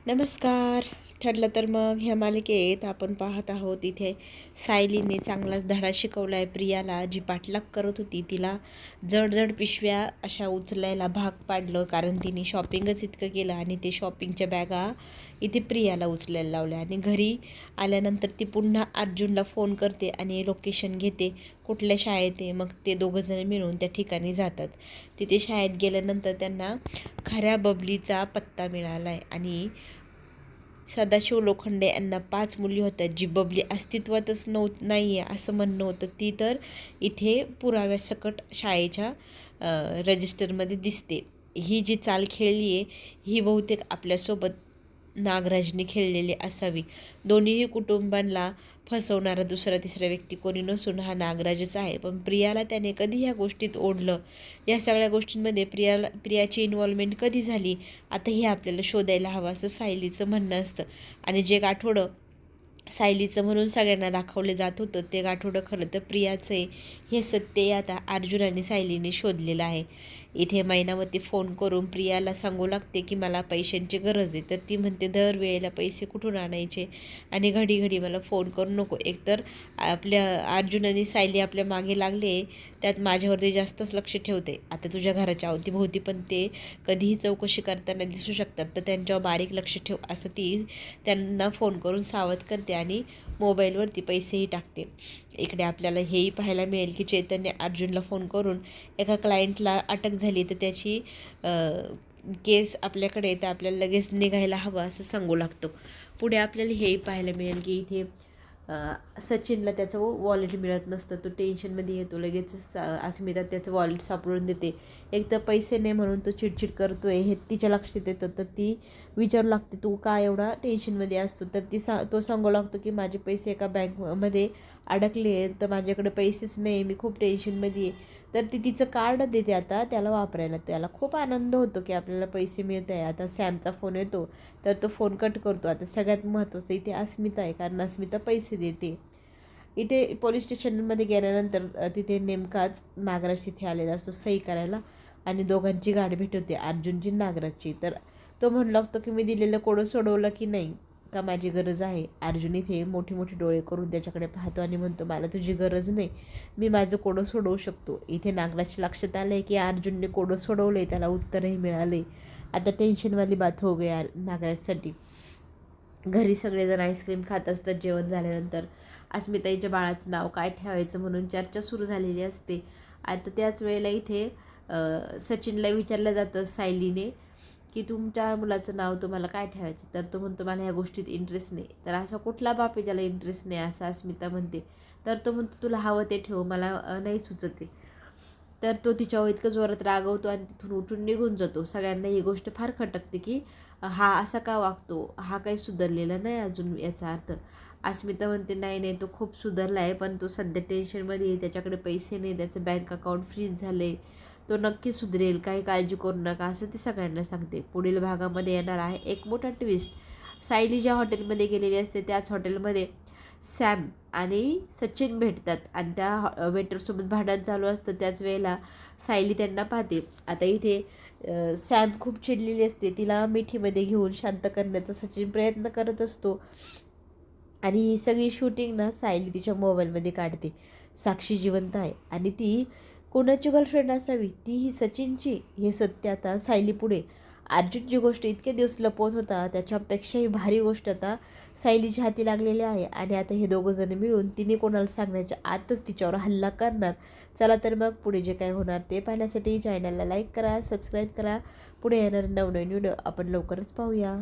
नमस्कार. ठरलं तर मग ह्या मालिकेत आपण पाहत आहोत इथे सायलीने चांगलाच धडा शिकवला आहे प्रियाला, जी पाठलाग करत होती तिला जड पिशव्या अशा उचलायला भाग पाडलं, कारण तिने शॉपिंगच इतकं केलं आणि ते शॉपिंगच्या बॅगा इथे प्रियाला उचलायला लावल्या. आणि घरी आल्यानंतर ती पुन्हा अर्जुनला फोन करते आणि लोकेशन घेते कुठल्या शाळेत आहे. मग ते दोघंजण मिळून त्या ठिकाणी जातात. तिथे शाळेत गेल्यानंतर त्यांना खऱ्या बबलीचा पत्ता मिळाला आहे आणि सदाशिव लोखंडे यांना 5 मुली होत्या. जी बबली अस्तित्वातच नाही आहे असं म्हणणं होतं, ती तर इथे पुराव्यासकट शाळेच्या रजिस्टरमध्ये दिसते. ही जी चाल खेळली आहे ही बहुतेक आपल्यासोबत नागराजने खेळलेली असावी. दोन्हीही कुटुंबांना फसवणारा दुसरा तिसरा व्यक्ती कोणी नसून हा नागराजच आहे. पण प्रियाला त्याने कधी ह्या गोष्टीत ओढलं, या सगळ्या गोष्टींमध्ये प्रियाची इन्व्हॉल्वमेंट कधी झाली, आता हे आपल्याला शोधायला हवं असं सायलीचं म्हणणं असतं. आणि जे गाठोडं सायलीचं म्हणून सगळ्यांना दाखवले जात होतं ते गाठोडं खरं तर प्रियाचं आहे, हे सत्य आता अर्जुन आणि सायलीने शोधलेलं आहे. इथे मैनावती फोन करून प्रियाला सांगू लागते की मला पैशांची गरज आहे. तर ती म्हणते दरवेळेला पैसे कुठून आणायचे आणि घडी मला फोन करू नको. एकतर आपल्या अर्जुन आणि सायली आपल्या मागे लागले, त्यात माझ्यावरती जास्तच लक्ष ठेवते. आता तुझ्या घराच्या अवतीभोवती पण ते कधीही चौकशी करताना दिसू शकतात, तर त्यांच्यावर बारीक लक्ष ठेव असं ती त्यांना फोन करून सावध करते आणि मोबाईलवरती पैसेही टाकते. इकडे आपल्याला हेही पाहायला मिळेल की चैतन्य अर्जुनला फोन करून एका क्लायंटला अटक झाली, तर त्याची केस आपल्याकडे तर आपल्याला लगेच निघायला हवं असं सांगू लागतो. पुढे आपल्याला हेही पाहायला मिळेल की इथे सचिनला त्याचं वॉलेट मिळत नसतं. तो टेन्शनमध्ये येतो. लगेच अस्मिता त्याचं वॉलेट सापडून देते. एक तर पैसे नाही म्हणून तो चिडचिड करतोय हे तिच्या लक्षात येतं. तर ती विचारू लागते तू का एवढा टेन्शनमध्ये असतो. तर तो सांगू लागतो की माझे पैसे एका बँकमध्ये अडकले, तर माझ्याकडे पैसेच नाही, मी खूप टेन्शनमध्ये आहे. तर ती तिचं कार्ड देते आता त्याला वापरायला. त्याला खूप आनंद होतो की आपल्याला पैसे मिळत आहे. आता सॅमचा फोन येतो तर तो फोन कट करतो. आता सगळ्यात महत्त्वाचं इथे अस्मिता आहे, कारण अस्मिता पैसे देते. इथे पोलीस स्टेशनमध्ये गेल्यानंतर तिथे नेमकाच नागराज तिथे आलेला असतो सही करायला आणि दोघांची गाठ भेट होते, अर्जुनची नागराजची. तर तो म्हणू लागतो की मी दिलेलं कोडं सोडवलं की नाही, का माझी गरज आहे. अर्जुन इथे मोठे मोठे डोळे करून त्याच्याकडे पाहतो आणि म्हणतो मला तुझी गरज नाही, मी माझं कोडं सोडवू शकतो. इथे नागराजच्या लक्षात आलं आहे की अर्जुनने कोडं सोडवलं आहे, त्याला उत्तरही मिळाले. आता टेन्शनवाली बात हो गई नागराजसाठी. घरी सगळेजण आईस्क्रीम खात असतात. जेवण झाल्यानंतर अस्मिताईच्या बाळाचं नाव काय ठेवायचं म्हणून चर्चा सुरू झालेली असते. आता त्याच वेळेला इथे सचिनला विचारलं जातं सायलीने की तुमच्या मुलाचं नाव तुम्हाला काय ठेवायचं. तर तो म्हणतो मला ह्या गोष्टीत इंटरेस्ट नाही. तर असा कुठला बाप आहे ज्याला इंटरेस्ट नाही असं अस्मिता म्हणते. तर तो म्हणतो तुला हवं ते ठेव, मला नाही सुचते. तर तो तिच्यावर इतकं जोरात रागवतो आणि तिथून उठून निघून जातो. सगळ्यांना ही गोष्ट फार खटकते की हा असा का वागतो, हा काही सुधारलेला नाही अजून, याचा अर्थ. अस्मिता म्हणते नाही तो खूप सुधारला आहे, पण तो सध्या टेन्शनमध्ये आहे, त्याच्याकडे पैसे नाही, त्याचं बँक अकाउंट फ्रीज झालं आहे, तो नक्की सुधरेल, काही काळजी करू नका असं ती सगळ्यांना सांगते. पुढील भागामध्ये येणार आहे एक मोठा ट्विस्ट. सायली ज्या हॉटेलमध्ये गेलेली असते त्याच हॉटेलमध्ये सॅम आणि सचिन भेटतात आणि त्या वेटरसोबत भांडण चालू असतं. त्याच वेळेला सायली त्यांना पाहते. आता इथे सॅम खूप चिडलेली असते. तिला मिठीमध्ये घेऊन शांत करण्याचा सचिन प्रयत्न करत असतो आणि ही सगळी शूटिंग ना सायली तिच्या मोबाईलमध्ये काढते. साक्षी जिवंत आहे आणि ती कोणाची गर्लफ्रेंड असावी, ती ही सचिनची, हे सत्य आता सायली पुढे. अर्जुनची गोष्ट इतके दिवस लपवत होता, त्याच्यापेक्षाही भारी गोष्ट आता सायलीच्या हाती लागलेली आहे आणि आता हे दोघंजण मिळून तिने कोणाला सांगण्याच्या आतच तिच्यावर हल्ला करणार. चला तर मग पुढे जे काय होणार ते पाहण्यासाठी चॅनलला लाईक करा, सबस्क्राईब करा. पुढे येणार नवनवीन व्हिडिओ आपण लवकरच पाहूया.